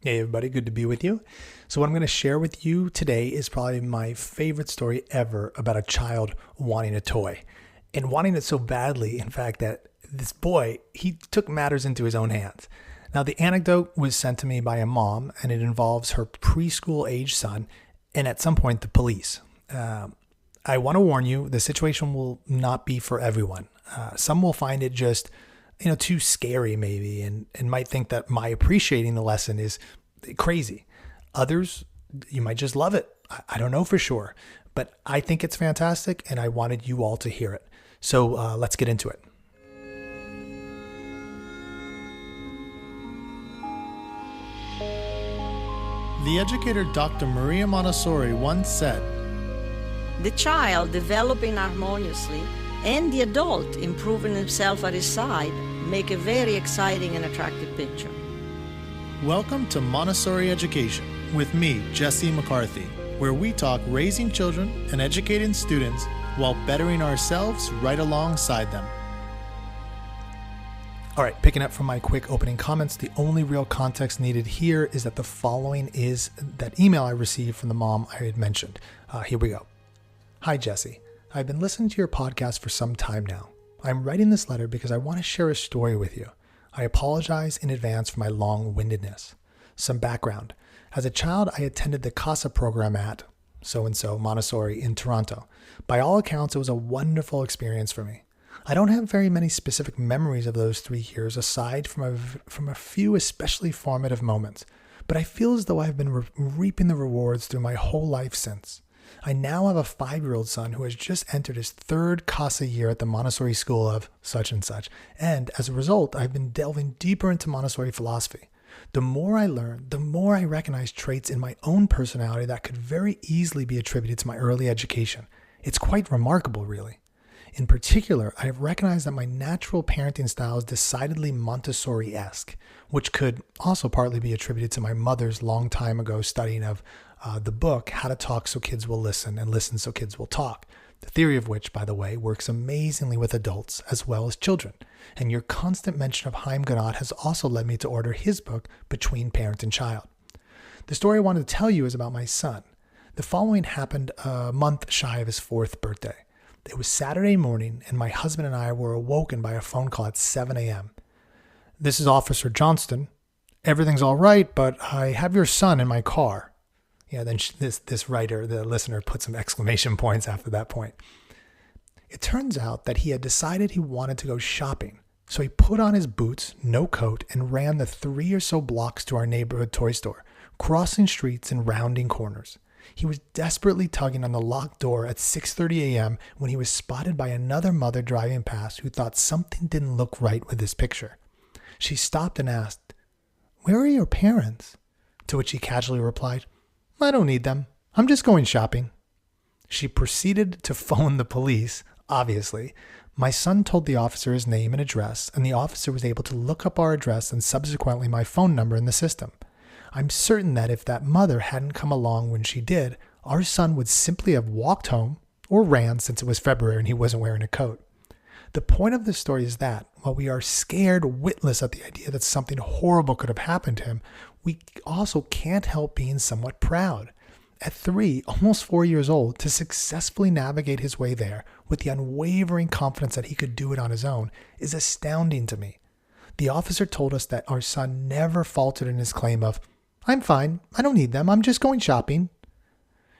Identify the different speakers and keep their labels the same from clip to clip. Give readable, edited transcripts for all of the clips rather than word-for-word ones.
Speaker 1: Hey everybody, good to be with you. So what I'm going to share with you today is probably my favorite story ever about a child wanting a toy and wanting it so badly, in fact, that this boy, he took matters into his own hands. Now the anecdote was sent to me by a mom and it involves her preschool age son and at some point the police. I want to warn you, the situation will not be for everyone. Some will find it just too scary maybe and might think that my appreciating the lesson is crazy. Others, you might just love it. I don't know for sure, but I think it's fantastic and I wanted you all to hear it. So let's get into it. The educator Dr. Maria Montessori once said,
Speaker 2: "The child developing harmoniously and the adult improving himself at his side make a very exciting and attractive picture."
Speaker 1: Welcome to Montessori Education with me, Jesse McCarthy, where we talk raising children and educating students while bettering ourselves right alongside them. All right, picking up from my quick opening comments, the only real context needed here is that the following is that email I received from the mom I had mentioned. Here we go. Hi, Jesse. I've been listening to your podcast for some time now. I'm writing this letter because I want to share a story with you. I apologize in advance for my long-windedness. Some background. As a child, I attended the CASA program at so-and-so Montessori in Toronto. By all accounts, it was a wonderful experience for me. I don't have very many specific memories of those 3 years aside from a few especially formative moments, but I feel as though I've been reaping the rewards through my whole life since. I now have a 5-year-old son who has just entered his 3rd CASA year at the Montessori school of such and such, and as a result, I've been delving deeper into Montessori philosophy. The more I learn, the more I recognize traits in my own personality that could very easily be attributed to my early education. It's quite remarkable, really. In particular, I have recognized that my natural parenting style is decidedly Montessori-esque, which could also partly be attributed to my mother's long time ago studying of the book, How to Talk So Kids Will Listen and Listen So Kids Will Talk, the theory of which, by the way, works amazingly with adults as well as children. And your constant mention of Haim Ginott has also led me to order his book, Between Parent and Child. The story I wanted to tell you is about my son. The following happened a month shy of his 4th birthday. It was Saturday morning, and my husband and I were awoken by a phone call at 7 a.m. "This is Officer Johnston. Everything's all right, but I have your son in my car." Yeah, then this writer, the listener, put some exclamation points after that point. It turns out that he had decided he wanted to go shopping. So he put on his boots, no coat, and ran the 3 or so blocks to our neighborhood toy store, crossing streets and rounding corners. He was desperately tugging on the locked door at 6:30 a.m. when he was spotted by another mother driving past who thought something didn't look right with his picture. She stopped and asked, "Where are your parents?" To which he casually replied, "I don't need them. I'm just going shopping." She proceeded to phone the police, obviously. My son told the officer his name and address, and the officer was able to look up our address and subsequently my phone number in the system. I'm certain that if that mother hadn't come along when she did, our son would simply have walked home or ran since it was February and he wasn't wearing a coat. The point of this story is that while we are scared witless at the idea that something horrible could have happened to him, we also can't help being somewhat proud. At 3, almost 4 years old, to successfully navigate his way there with the unwavering confidence that he could do it on his own is astounding to me. The officer told us that our son never faltered in his claim of, "I'm fine. I don't need them. I'm just going shopping."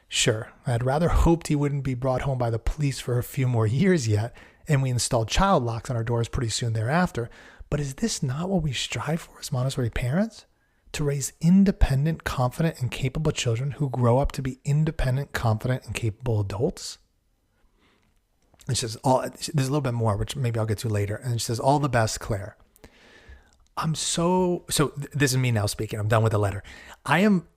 Speaker 1: Sure, I'd rather hoped he wouldn't be brought home by the police for a few more years yet, and we installed child locks on our doors pretty soon thereafter. But is this not what we strive for as Montessori parents? To raise independent, confident, and capable children who grow up to be independent, confident, and capable adults? It says there's a little bit more, which maybe I'll get to later. And it says, "All the best, Claire." So this is me now speaking. I'm done with the letter. I'm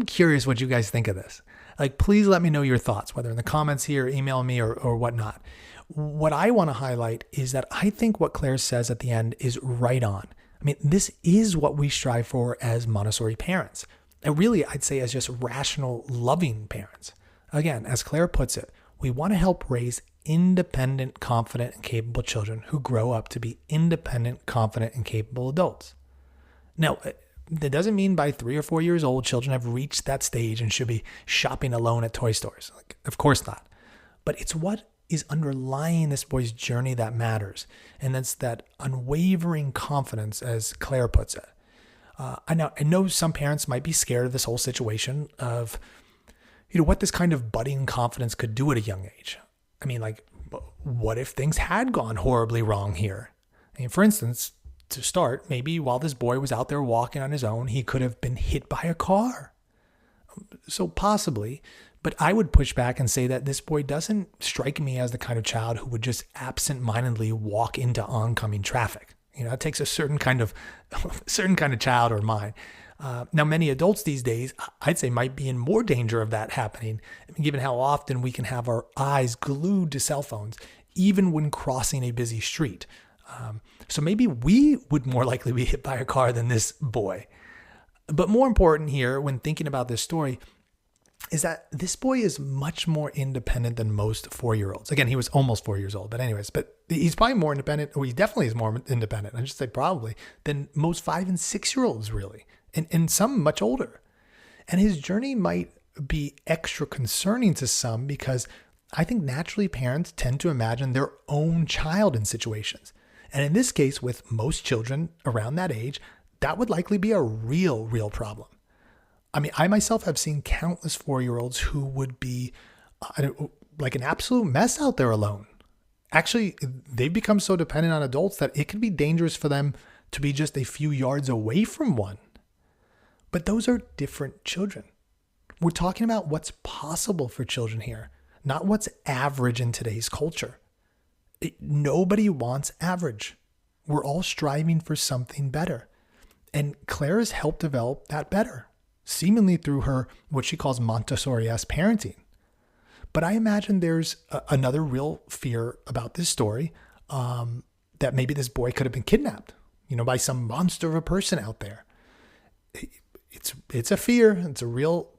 Speaker 1: curious what you guys think of this. Like, please let me know your thoughts, whether in the comments here, email me or whatnot. What I want to highlight is that I think what Claire says at the end is right on. I mean, this is what we strive for as Montessori parents. And really, I'd say as just rational, loving parents. Again, as Claire puts it, we want to help raise independent, confident, and capable children who grow up to be independent, confident, and capable adults. Now, that doesn't mean by 3 or 4 years old, children have reached that stage and should be shopping alone at toy stores. Like, of course not. But it's what is underlying this boy's journey that matters. And that's that unwavering confidence, as Claire puts it. I know some parents might be scared of this whole situation of, what this kind of budding confidence could do at a young age. I mean, like, what if things had gone horribly wrong here? I mean, for instance, to start, maybe while this boy was out there walking on his own, he could have been hit by a car. So possibly, but I would push back and say that this boy doesn't strike me as the kind of child who would just absent-mindedly walk into oncoming traffic. It takes a certain kind of child or mind. Now, many adults these days, I'd say, might be in more danger of that happening, given how often we can have our eyes glued to cell phones, even when crossing a busy street. So maybe we would more likely be hit by a car than this boy. But more important here, when thinking about this story, is that this boy is much more independent than most 4-year-olds. Again, he was almost 4 years old, but he's probably more independent, or he definitely is more independent, I should say probably, than most 5 and 6-year-olds really, and some much older. And his journey might be extra concerning to some because I think naturally parents tend to imagine their own child in situations. And in this case, with most children around that age, that would likely be a real problem. I mean, I myself have seen countless 4-year-olds who would be like an absolute mess out there alone. Actually, they've become so dependent on adults that it could be dangerous for them to be just a few yards away from one. But those are different children. We're talking about what's possible for children here, not what's average in today's culture. Nobody wants average. We're all striving for something better. And Claire has helped develop that better, seemingly through her, what she calls Montessori-esque parenting. But I imagine there's another real fear about this story, that maybe this boy could have been kidnapped, by some monster of a person out there. It's a fear. It's a real,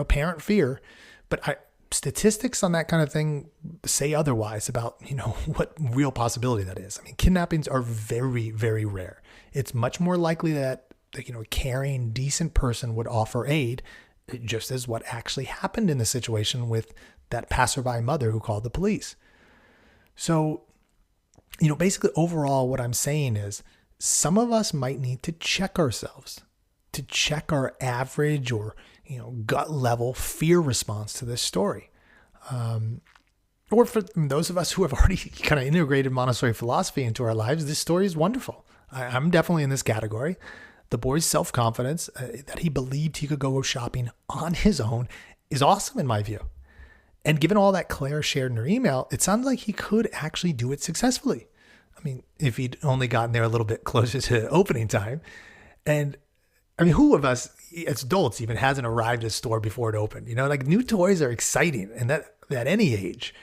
Speaker 1: parent fear. But statistics on that kind of thing say otherwise about, what real possibility that is. I mean, kidnappings are very, very rare. It's much more likely that a caring, decent person would offer aid, just as what actually happened in the situation with that passerby mother who called the police. So, basically overall what I'm saying is some of us might need to check ourselves, to check our average or, gut level fear response to this story. Or for those of us who have already kind of integrated Montessori philosophy into our lives, this story is wonderful. I'm definitely in this category. The boy's self-confidence that he believed he could go shopping on his own is awesome in my view. And given all that Claire shared in her email, it sounds like he could actually do it successfully. I mean, if he'd only gotten there a little bit closer to opening time. And I mean, who of us as adults even hasn't arrived at a store before it opened? New toys are exciting, and that at any age.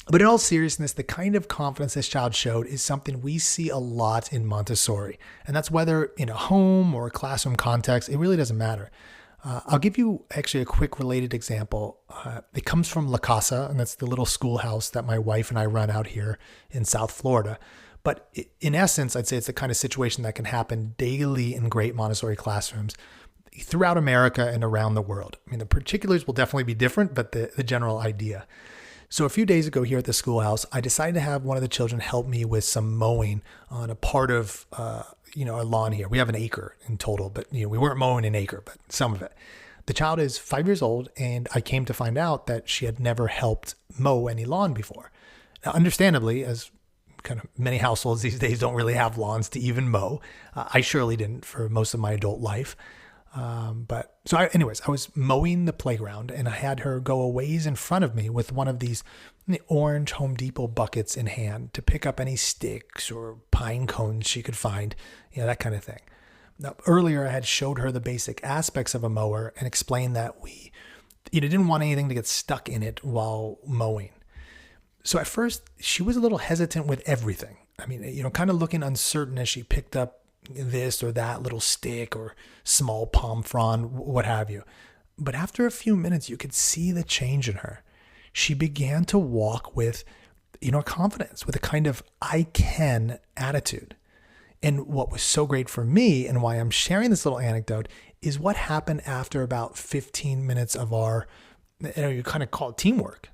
Speaker 1: But in all seriousness, the kind of confidence this child showed is something we see a lot in Montessori. And that's whether in a home or a classroom context, it really doesn't matter. I'll give you actually a quick related example. It comes from La Casa, and that's the little schoolhouse that my wife and I run out here in South Florida. But in essence, I'd say it's the kind of situation that can happen daily in great Montessori classrooms throughout America and around the world. I mean, the particulars will definitely be different, but the general idea. So a few days ago here at the schoolhouse, I decided to have one of the children help me with some mowing on a part of, our lawn here. We have an acre in total, but we weren't mowing an acre, but some of it. The child is 5 years old, and I came to find out that she had never helped mow any lawn before. Now, understandably, as kind of many households these days don't really have lawns to even mow, I surely didn't for most of my adult life. I was mowing the playground, and I had her go a ways in front of me with one of these orange Home Depot buckets in hand to pick up any sticks or pine cones she could find, that kind of thing. Now, earlier I had showed her the basic aspects of a mower and explained that we didn't want anything to get stuck in it while mowing. So at first she was a little hesitant with everything. I mean, kind of looking uncertain as she picked up this or that little stick or small palm frond, what have you. But after a few minutes, you could see the change in her. She began to walk with, confidence, with a kind of I can attitude. And what was so great for me and why I'm sharing this little anecdote is what happened after about 15 minutes of our, you kind of call it teamwork.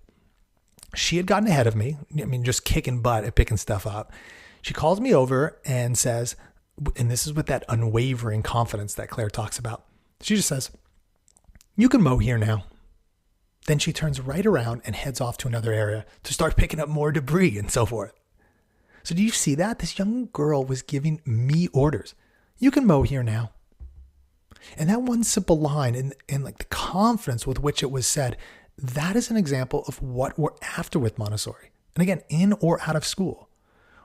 Speaker 1: She had gotten ahead of me. I mean, just kicking butt at picking stuff up. She calls me over and says, and this is with that unwavering confidence that Claire talks about. She just says, "You can mow here now." Then she turns right around and heads off to another area to start picking up more debris and so forth. So do you see that? This young girl was giving me orders. "You can mow here now." And that one simple line and like the confidence with which it was said, that is an example of what we're after with Montessori. And again, in or out of school,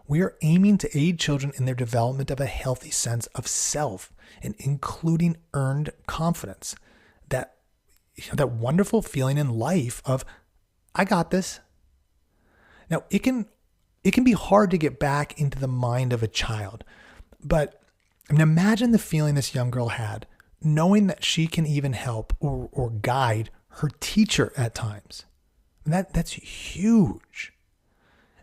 Speaker 1: we are aiming to aid children in their development of a healthy sense of self and including earned confidence. That wonderful feeling in life of, I got this. Now, it can be hard to get back into the mind of a child, but I mean, imagine the feeling this young girl had, knowing that she can even help or guide her teacher at times. And that's huge.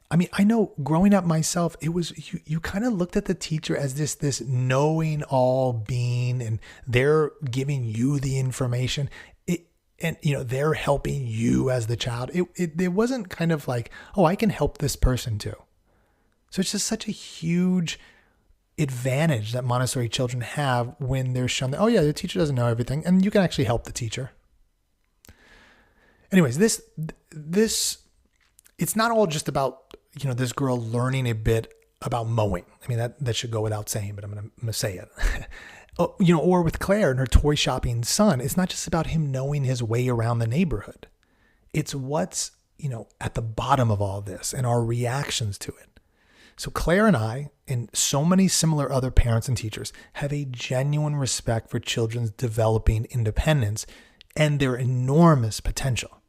Speaker 1: I mean, I know growing up myself, it was, you kind of looked at the teacher as this knowing all being, and they're giving you the information. And they're helping you as the child. It wasn't kind of like, oh, I can help this person too. So it's just such a huge advantage that Montessori children have when they're shown that, oh yeah, the teacher doesn't know everything, and you can actually help the teacher. Anyways, this it's not all just about, this girl learning a bit about mowing. I mean, that should go without saying, but I'm going to say it. Or with Claire and her toy shopping son, it's not just about him knowing his way around the neighborhood. It's what's, at the bottom of all this and our reactions to it. So Claire and I, and so many similar other parents and teachers, have a genuine respect for children's developing independence and their enormous potential.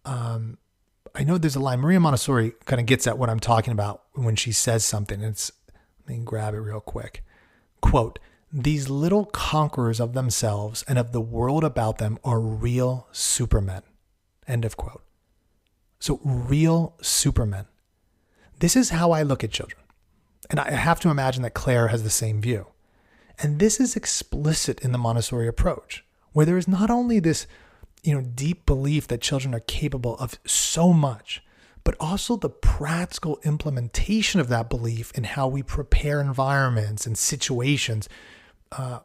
Speaker 1: I know there's a line, Maria Montessori kind of gets at what I'm talking about when she says something. Let me grab it real quick. Quote, "These little conquerors of themselves and of the world about them are real supermen." End of quote. So real supermen. This is how I look at children. And I have to imagine that Claire has the same view. And this is explicit in the Montessori approach, where there is not only this, deep belief that children are capable of so much, but also the practical implementation of that belief in how we prepare environments and situations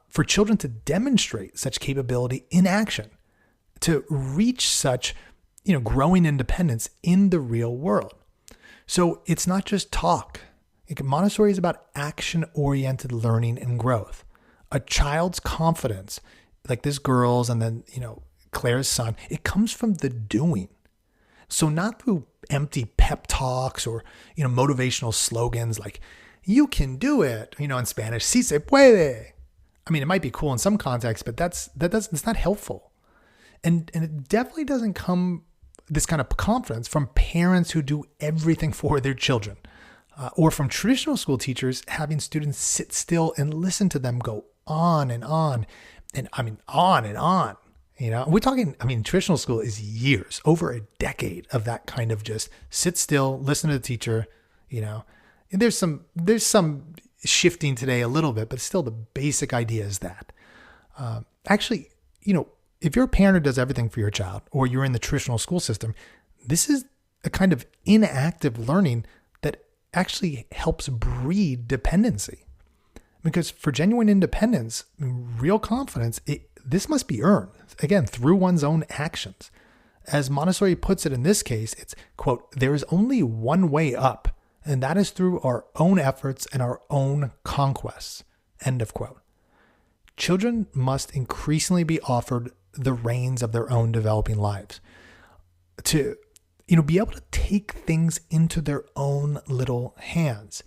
Speaker 1: for children to demonstrate such capability in action, to reach such, growing independence in the real world. So it's not just talk. Montessori is about action-oriented learning and growth. A child's confidence, like this girl's and then, Claire's son, it comes from the doing. So not through empty pep talks or, motivational slogans like, "You can do it," in Spanish, "Si se puede." I mean, it might be cool in some contexts, but it's not helpful. And it definitely doesn't come, this kind of confidence, from parents who do everything for their children, or from traditional school teachers having students sit still and listen to them go on and on. And I mean, on and on. We're talking, traditional school is years, over a decade of that kind of just sit still, listen to the teacher, And there's some shifting today a little bit, but still the basic idea is that. Actually, if you're a parent who does everything for your child, or you're in the traditional school system, this is a kind of inactive learning that actually helps breed dependency. Because for genuine independence, real confidence, this must be earned, again, through one's own actions. As Montessori puts it in this case, it's, quote, "There is only one way up, and that is through our own efforts and our own conquests." End of quote. Children must increasingly be offered the reins of their own developing lives to, be able to take things into their own little hands.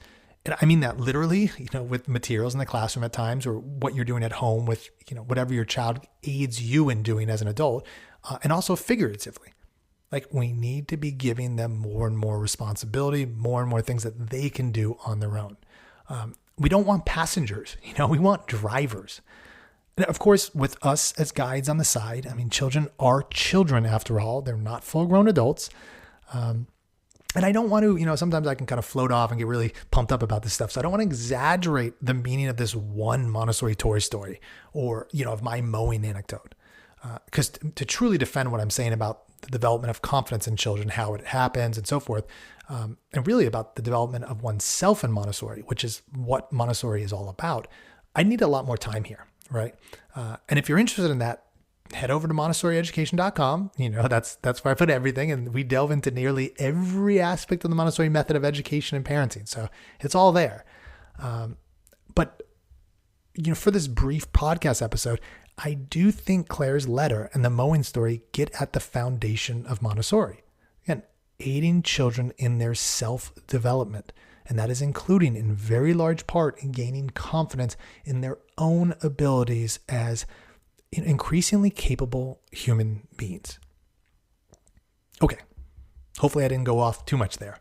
Speaker 1: And I mean that literally, with materials in the classroom at times, or what you're doing at home with, whatever your child aids you in doing as an adult, and also figuratively. Like, we need to be giving them more and more responsibility, more and more things that they can do on their own. We don't want passengers, we want drivers. And of course, with us as guides on the side, children are children after all. They're not full-grown adults. And I don't want to, sometimes I can kind of float off and get really pumped up about this stuff. So I don't want to exaggerate the meaning of this one Montessori Toy Story or, of my mowing anecdote. Because to truly defend what I'm saying about the development of confidence in children, how it happens and so forth, and really about the development of oneself in Montessori, which is what Montessori is all about, I need a lot more time here, right? And if you're interested in that, head over to MontessoriEducation.com. That's where I put everything, and we delve into nearly every aspect of the Montessori method of education and parenting. So it's all there. But for this brief podcast episode, I do think Claire's letter and the mowing story get at the foundation of Montessori. Again, aiding children in their self-development. And that is including in very large part in gaining confidence in their own abilities as increasingly capable human beings. Okay. Hopefully I didn't go off too much there.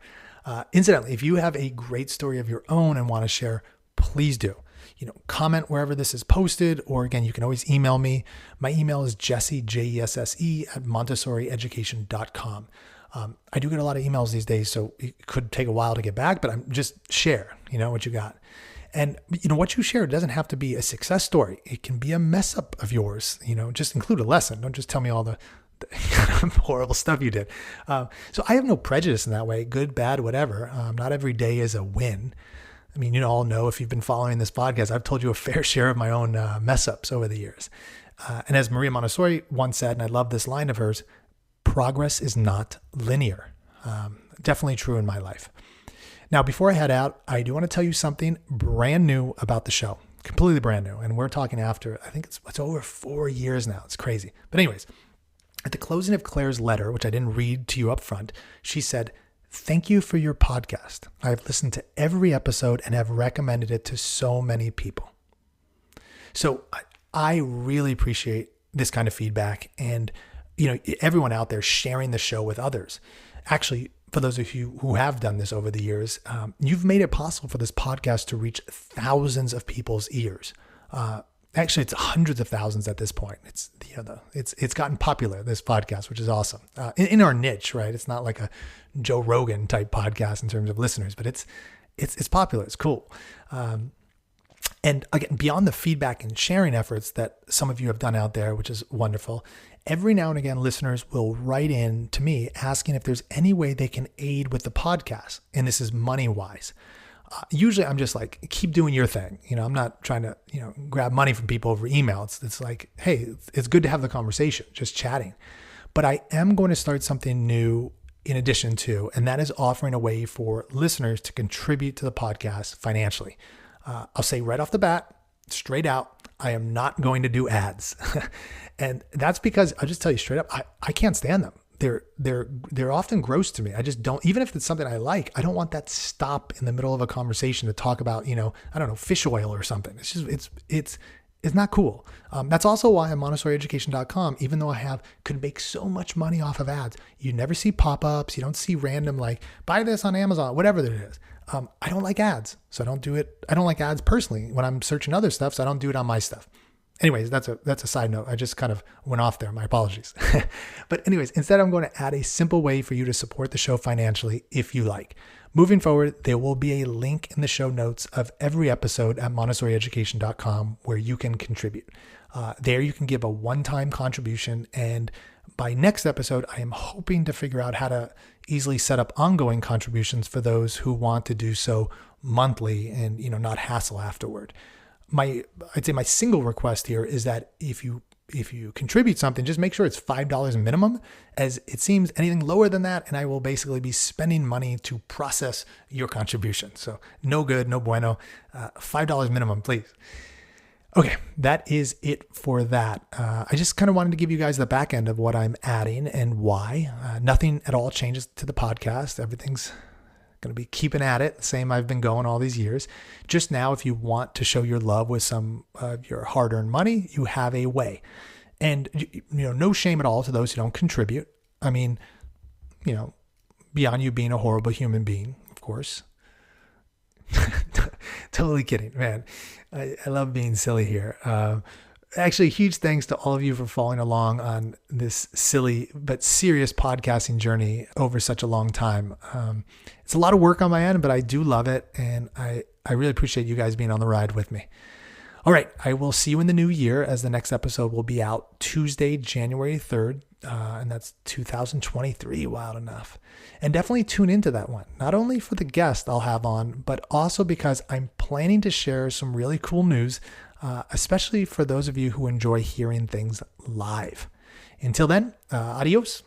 Speaker 1: Incidentally, if you have a great story of your own and want to share, please do. Comment wherever this is posted, or again, you can always email me. My email is Jesse, Jesse at MontessoriEducation.com. I do get a lot of emails these days, so it could take a while to get back, but I'm just share, what you got. And, what you share doesn't have to be a success story. It can be a mess up of yours, just include a lesson. Don't just tell me all the kind of horrible stuff you did. So I have no prejudice in that way, good, bad, whatever. Not every day is a win. I mean, you all know if you've been following this podcast, I've told you a fair share of my own mess ups over the years. And as Maria Montessori once said, and I love this line of hers, progress is not linear. Definitely true in my life. Now, before I head out, I do want to tell you something brand new about the show, completely brand new. And we're talking after, I think it's over 4 years now. It's crazy. But anyways, at the closing of Claire's letter, which I didn't read to you up front, she said, "Thank you for your podcast. I've listened to every episode and have recommended it to so many people." So I really appreciate this kind of feedback and, everyone out there sharing the show with others. Actually, for those of you who have done this over the years, you've made it possible for this podcast to reach thousands of people's ears. Actually, it's hundreds of thousands at this point. It's it's gotten popular, this podcast, which is awesome. In our niche, right? It's not like a Joe Rogan type podcast in terms of listeners, but it's popular. It's cool. And again, beyond the feedback and sharing efforts that some of you have done out there, which is wonderful, every now and again, listeners will write in to me asking if there's any way they can aid with the podcast. And this is money-wise. Usually I'm just like, keep doing your thing. I'm not trying to, grab money from people over email. It's like, hey, it's good to have the conversation, just chatting. But I am going to start something new in addition to, and that is offering a way for listeners to contribute to the podcast financially. I'll say right off the bat, straight out, I am not going to do ads. And that's because I'll just tell you straight up, I can't stand them. They're often gross to me. I just don't, even if it's something I like, I don't want that stop in the middle of a conversation to talk about, I don't know, fish oil or something. It's just, it's not cool. That's also why on MontessoriEducation.com, even though could make so much money off of ads, you never see pop-ups. You don't see random, like, buy this on Amazon, whatever it is. I don't like ads. So I don't do it. I don't like ads personally. When I'm searching other stuff, so I don't do it on my stuff. Anyways, that's a side note. I just kind of went off there. My apologies. But anyways, instead, I'm going to add a simple way for you to support the show financially if you like. Moving forward, there will be a link in the show notes of every episode at MontessoriEducation.com where you can contribute. There you can give a one-time contribution. And by next episode, I am hoping to figure out how to easily set up ongoing contributions for those who want to do so monthly and, not hassle afterward. I'd say my single request here is that if you contribute something, just make sure it's $5 minimum, as it seems anything lower than that, and I will basically be spending money to process your contribution. So no good, no bueno, $5 minimum, please. Okay, that is it for that. I just kind of wanted to give you guys the back end of what I'm adding and why. Nothing at all changes to the podcast. Everything's going to be keeping at it, the same I've been going all these years. Just now, if you want to show your love with some of your hard-earned money, you have a way. And, no shame at all to those who don't contribute. I mean, beyond you being a horrible human being, of course. Totally kidding, man. I love being silly here. Actually, huge thanks to all of you for following along on this silly but serious podcasting journey over such a long time. It's a lot of work on my end, but I do love it. And I really appreciate you guys being on the ride with me. All right. I will see you in the new year, as the next episode will be out Tuesday, January 3rd. And that's 2023. Wild enough. And definitely tune into that one, not only for the guest I'll have on, but also because I'm planning to share some really cool news, especially for those of you who enjoy hearing things live. Until then, adios.